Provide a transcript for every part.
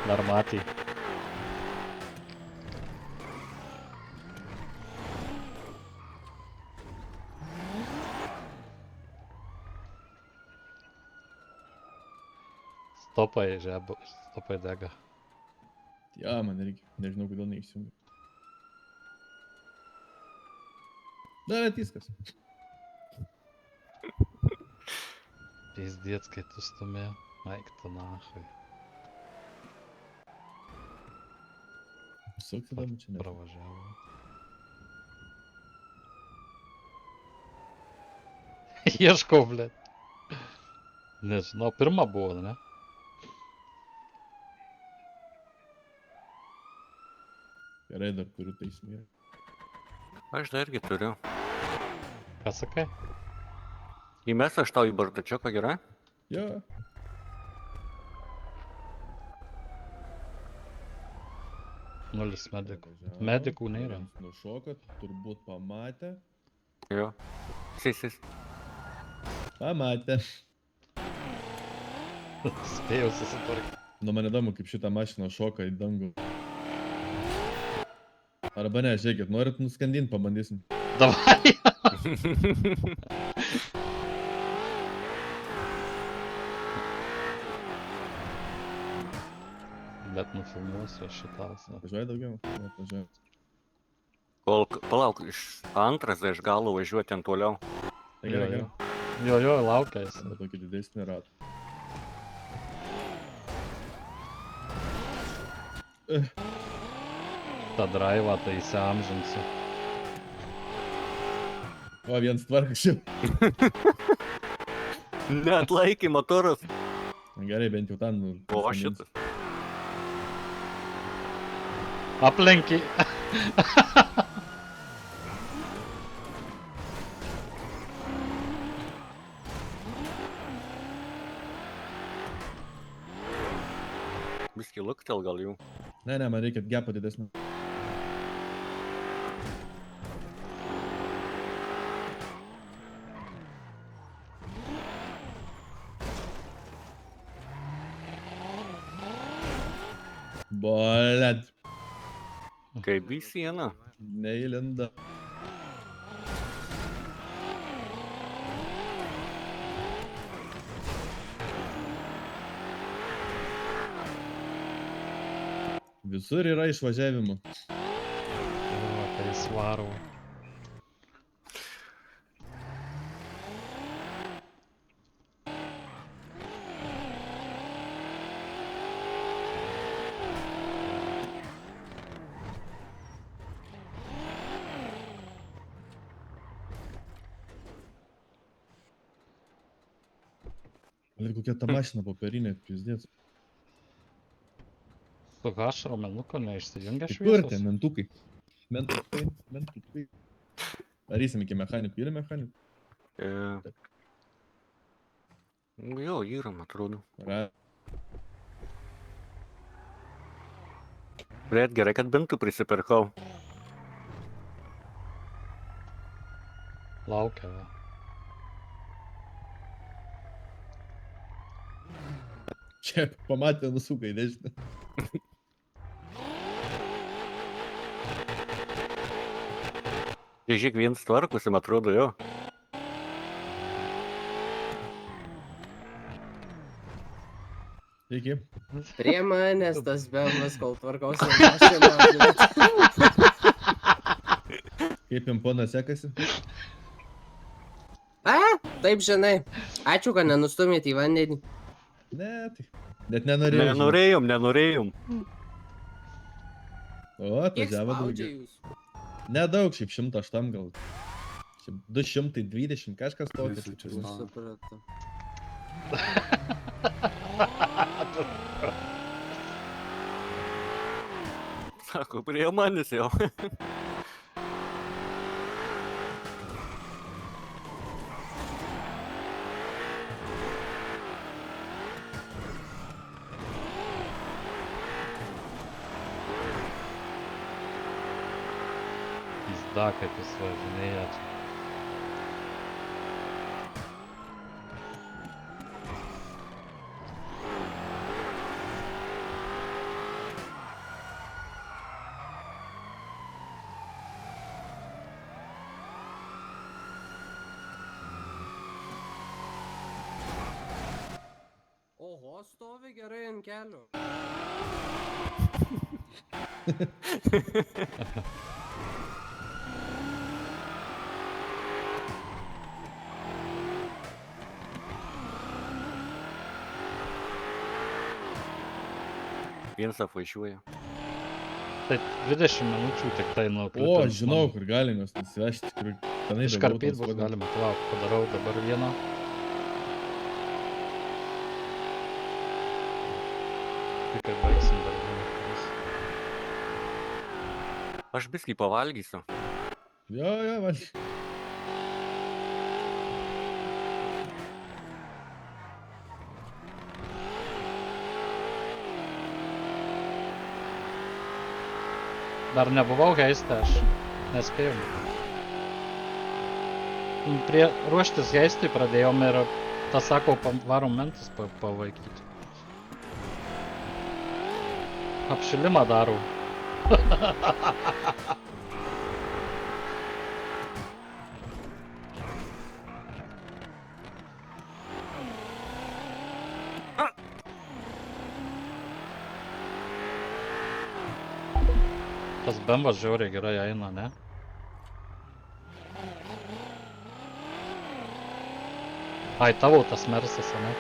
Dar matei. Stopai žeba, stopai dega. Ja, man reikia. Nežinau, kodėl neišsijungiu. Da, bet viskas. Pizdiec, kai tu stumėjo. Eik tu nachui. Suk tada, čia ne. Pravažiavo. Ieškau, blėt. Nežinau, pirma buvo, ne? Gerai, dar turiu taisymį. Aš dar irgi turiu. Ką sakai? Įmes aš tau į bardačiuką, gerai? Jo. Nulis medikų. Važiavo, Medikų nėra. vienas nušoko, turbūt pamatė. Jo. Sis. Pamatė. Spėjau susitvarkyti. Nu, man įdomu, kaip šitą mašiną šoka į dangų. Arba ne, žiūrėkit, norit nuskandinti, pabandysim. Davai! Bet nufilmuosiu šitą. Važiuoji daugiau? Ne, važiuoju. Kol, palauk, iš antras iš galo važiuoti ten toliau. Tai gerai, gerai. Jo, laukia jis. Arba tokį didesnį ratą. tą draivą tai įsiamžinsiu. O, viens tvarkščiau. Neatlaikė motoras. Gerai, bent jau ten. O šitas. Aplenki. Biskį luktel gal jų. Ne, man reikia gepą didesnį. Bolet. Kaip į sieną. Neįlinda. Visur yra išvažiavimų. O, tai svaro. Ir kokia ta mašina popierinė, pizdėts. Su H raumenuko neišsijungia Kur šviesos? ten, mentukai? Mentukai. Darysim iki mechanikų. Yra mechanikų? Jo, yra, man atrodo. Bet gerai, kad bentų prisipirkau. Laukia, va. Čia pamatė nusukai, nežinau. Žiūrėk, vienas tvarkosi, man atrodo, jo. Iki. Prie manęs tas bembas, kol tvarkausi mašiną. Kaip impona sekasi? A, taip žinai. Ačiū, kad nenustumėt į vandenį. Ne, tai. Net nenorėjau. Nenorėjom. O, Kiek atvažiavo spaudžia daugiau. jūs? Nedaug, šiaip 108 gal. Šiaip 220 kažkas tokio. Visų čia šiaip. žinau. Supratau. Sako, prie manęs jau. Pizda, kaip jis važinėja čia. O stovi gerai ant kelio. Vienas apvažiuoja. Tai 20 minučių tik tai nuo O, Klipinų aš žinau, namų. kur galim juos nusivežti, kur tenai Iškarpyt bus galima. Palauk, padarau dabar vieną. Tai kai baigsim dar vieną. kuris. Aš biskį pavalgysiu. Jo, man. Dar nebuvau heiste, aš nespėjau. Prie ruoštis heistui pradėjom ir tas sako, varom mentus pavaikyti. Apšilimą darau. Tas bembas žiauriai gerai eina, ne? Ai, tavo tas mersas, ne?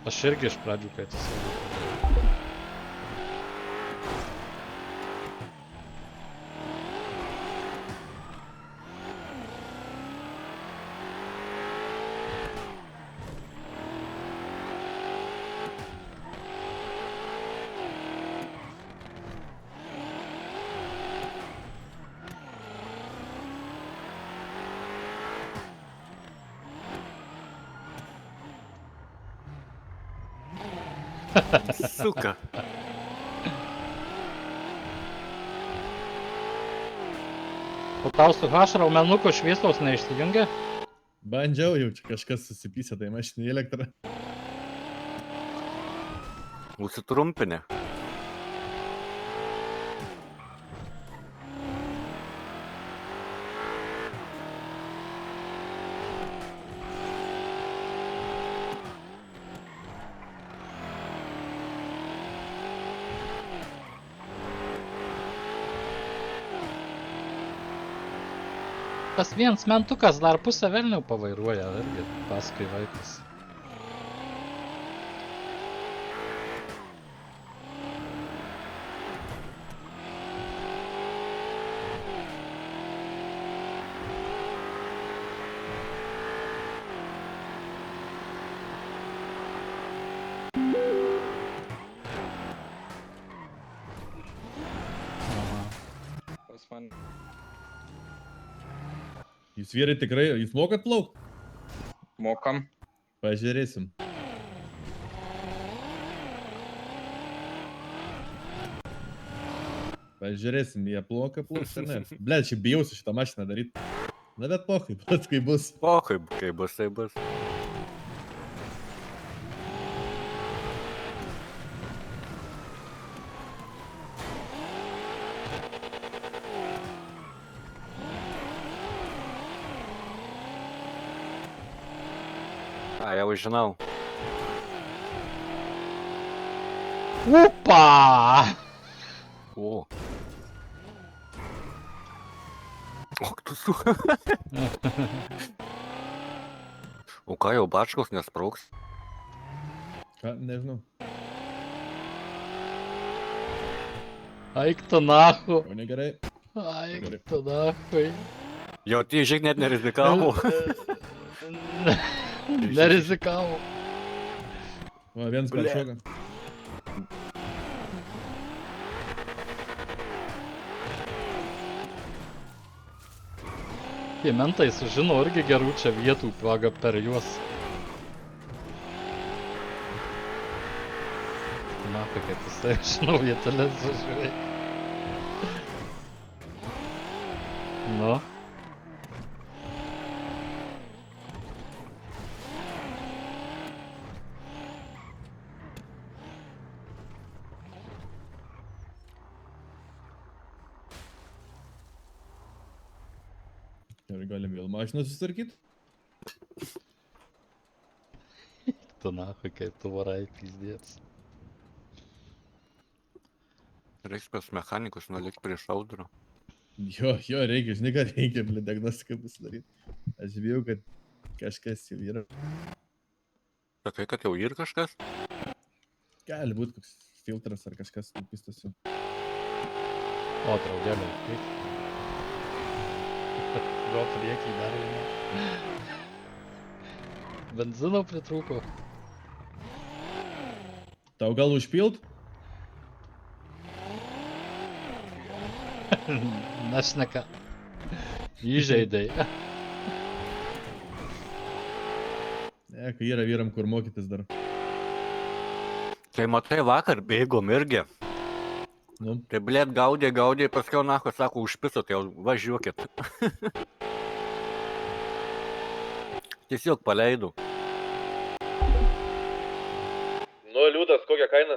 Aš irgi iš pradžių, kai tas eina. Suka. O tau su H raumenuko šviesos neišsijungia? Bandžiau jau, čia kažkas susipysė, tai mašinį elektrą. Užsitrumpinę. Tas viens mentukas dar pusę velnių pavairuoja, irgi paskui vaikas. Pas man. Jūs vyrai tikrai, jūs mokat plaukt? Mokam. Pažiūrėsim. Pažiūrėsim, jie plaukia ar ne. Ble, čia bijausi šitą mašiną daryti. Na bet pokai, pats kai bus. Pokai, kai bus, tai bus. A, jau žinau. Upa! O. O, tu su. O ką jau bačkos nesprauks? Ką, nežinau. Eik tu nahu. O negerai. Eik tu nahui. Jo, tie žiek net nerizikavo. Nerizikavo. O, vienas per šoką. Tie mentai sužino irgi gerų čia vietų paga per juos. Na, kaip jisai žinau vietelės važiuoja. Nu. Ir galim vėl mašiną susitvarkyti. Tu nahui, kaip tu varai, pizdėts. Reiks pas mechanikus nulikt prieš audrą. Jo, reikia, žinai, ką reikia, blė, diagnostiką pasidaryti. Aš bijau, kad kažkas jau yra. Sakai, kad jau ir kažkas? Gali būti koks filtras ar kažkas nupistosi. O, draugėlė, kaip? Gal priekį dar vieną. Benzino pritrūko. Tau gal užpilt? Nešneka. Įžeidai. Ne, kai yra vyram, kur mokytis dar. Tai matai, vakar bėgom irgi. Nu, Tai blėt gaudė, paskiau nako sako, užpisot, jau važiuokit. Tiesiog paleidau. nu liūdas, kokią kainą?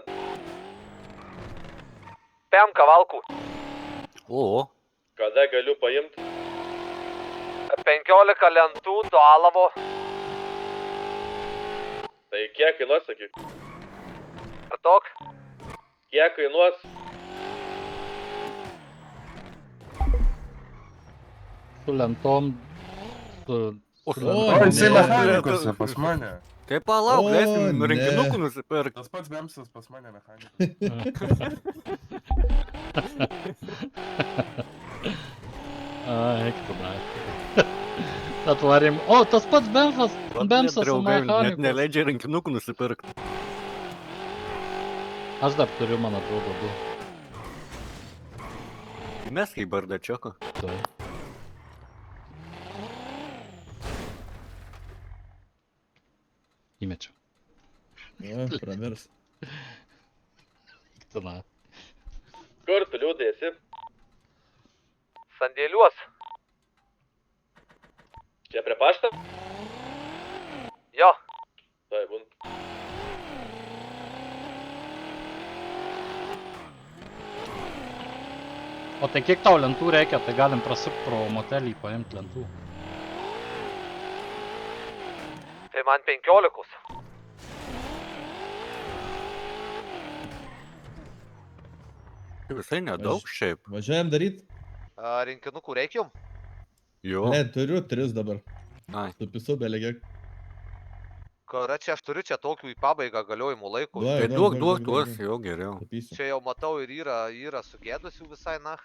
5 kavalkų. O, Kada galiu paimti? 15 lentų, 2 alavo. Tai kiek kainuos, sakyk? Ar tok? Kiek kainuos? Su lentom. Su o, jisai mechanikose pas mane. Tai palauk, O, leisim ne. rinkinukų nusipirkti. Tas pats Bemsas pas mane mechanikas. Eik tu nahui. Atvarėm. O, tas pats Bemsas su Draugai, net mechaniku. neleidžia rinkinukų nusipirkti. Aš dar turiu, man atrodo, 2. Mes kaip bardačioko. Tai. Įmečiau. O, pravers. Eik tu nahui. Kur tu liūdai esi? Sandėliuos. Čia prie pašto? Jo. Tai būn. O tai kiek tau lentų reikia, tai galim prasukti pro motelį paimti lentų. Tai man 15. Visai nedaug šiaip. Važiuojam daryt? Rinkinukų reikia jum? Jo. Ne, turiu 3 dabar. Ai. Supisau belegiek. Kara čia aš turiu čia tokių į pabaigą galiojimo laikų. Duok. Tai duok tuos, jau geriau. Tapysiu. Čia jau matau ir yra sugėdusių visai, na.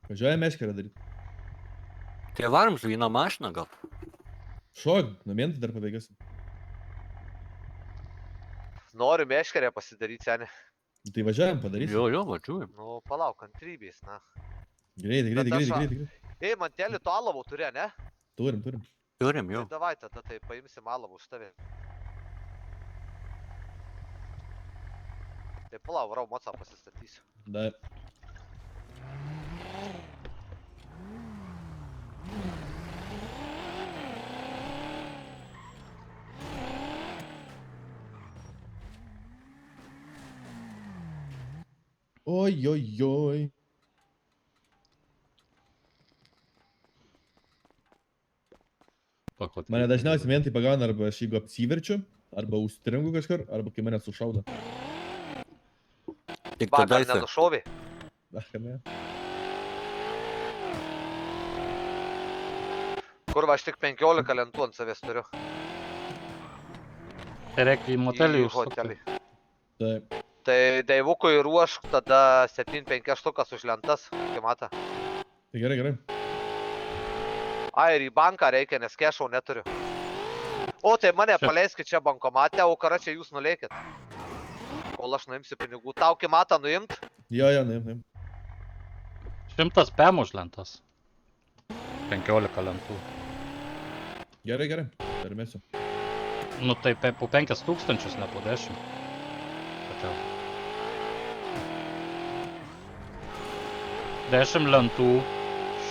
Važiuojam meškerę daryt. Tai varom su vieną mašiną gal. Šok, numientai dar pabėgėsim. Noriu meškerę pasidaryti, seniai. Tai važiuojam, padarysim. Jo, važiuojam. Nu, palauk, kantrybės, na. Greitai. Ei, mantelį to alavo turi, ne? Turim. Turim jau. Tai davai, tada tai paimsim alavą už tavį. Tai palauk, varau, mocą pasistatysiu. Da. Oi. Mane dažniausiai mentai pagauna arba aš jeigu apsiverčiu, arba užstringu kažkur, arba kai mane sušaudo. Tik Vakar tada jisai. nenušovė. Ach, ne. Kur va, aš tik 15 lentų ant savęs turiu. Tai reikia į motelį Į hotelį. užsukti. Taip. Tai Daivukui ruošk tada 7-5 štukas už lentas, kaip mata. Tai gerai. Ai, ir į banką reikia, nes kešau neturiu. O, tai mane paleiskit čia bankomatę, o kara čia jūs nulėkit. Kol aš nuimsiu pinigų. Tau kimatą nuimt? Jo, nuim. 100 PM už lentas. 15 lentų. Gerai. Permėsiu. Nu tai po 5000, ne po 10. Tačiau. 10 lentų.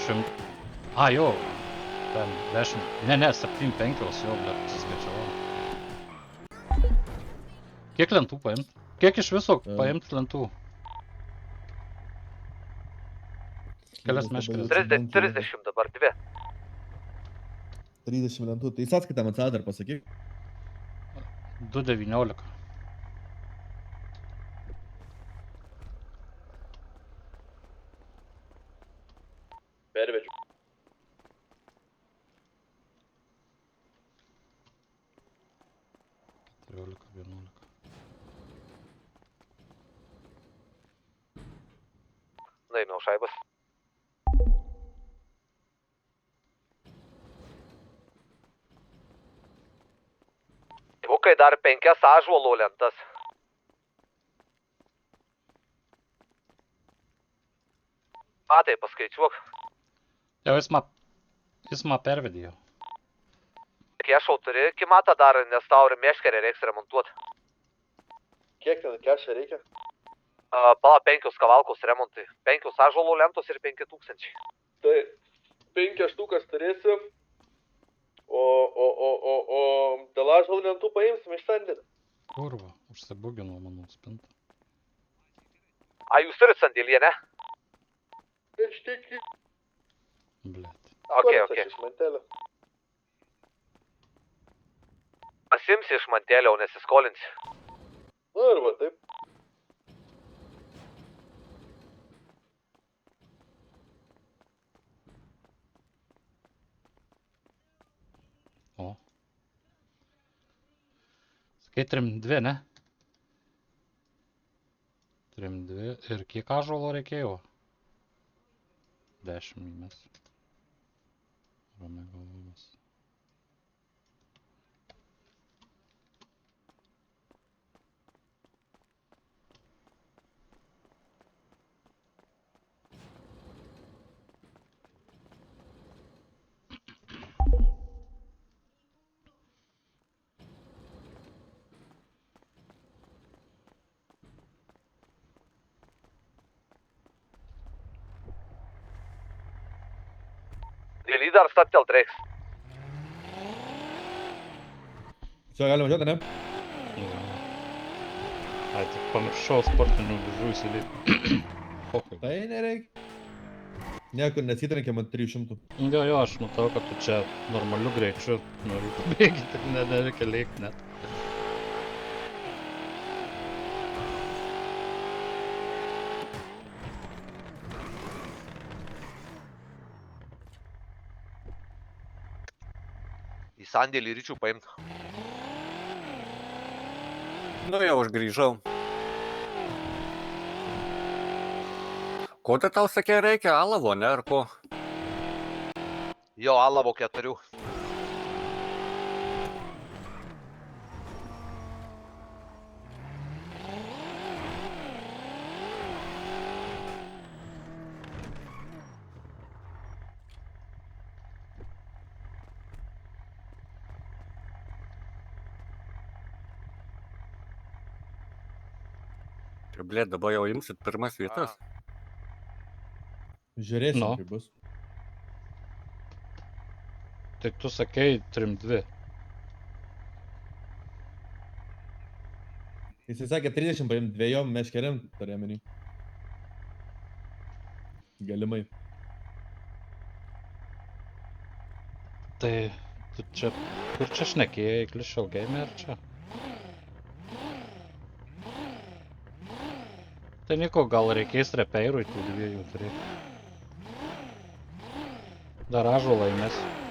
100. A, jo. Ten 10. Ne, 7-5 jau, bet suskaičiavau. Kiek lentų paimt? Kiek iš viso paimt lentų? Kelias Dabar meškeres. jau 30, 30 dabar, 2. 30 lentų. Tai sąskaitą man dar pasakyk. 2,19. Pervedžiu. Keturiolika, 11. Naimiau šaibas. Tėvukai dar 5 ąžuolo lentas. Matai, paskaičiuok. Jau jis ma pervedė jau. Kešau turi, kimatą dar, nes tau ir meškerę reiks remontuoti. Kiek ten kešą reikia? Pala 5 kavalkos remontui. 5 ąžuolo lentos ir 5000. Tai 5 štukas turėsiu, o dėl ąžuolų lentų paimsim iš sandėlio. Kurva, užsibuginau mano spintą. A, jūs turit sandėlyje, ne? Aš tik Blet. Ok. iš mantelio. Pasimsi iš mantelio, nesiskolinsi. Nu, arba taip. O. Sakai, 3,2, ne? 3,2. Ir kiek ąžuolo reikėjo? 10 įmes. Ramiai galvojas. Dėl dar stabtelt reiks. Čia galima važiuoti, ne? Ai, tik pamiršau sportinių diržų įsilipti. Pokui. Tai nereikia. Niekur nesitrenkė man 300. Jo, aš matau, kad tu čia normaliu greičiu nori pabėgti, tik nereikia lėkti net. Į sandėlį ryčių paimt. Nu jau aš grįžau. Ko tai tau sakė reikia? Alavo, ne? Ar ko? Jo, alavo 4. Tai blėt, dabar jau imsit pirmas vietas. Žiūrėsim, Nu. kaip bus. Tai tu sakei 3,2. Jisai sakė 30 paimti 2 meškeriam, turėjo menį. Galimai. Tai tu čia, kur čia šnekėjai, klišau game ar čia? Tai nieko, gal reikės repeirui tų 2 turėti. Dar ąžuolą įmesiu.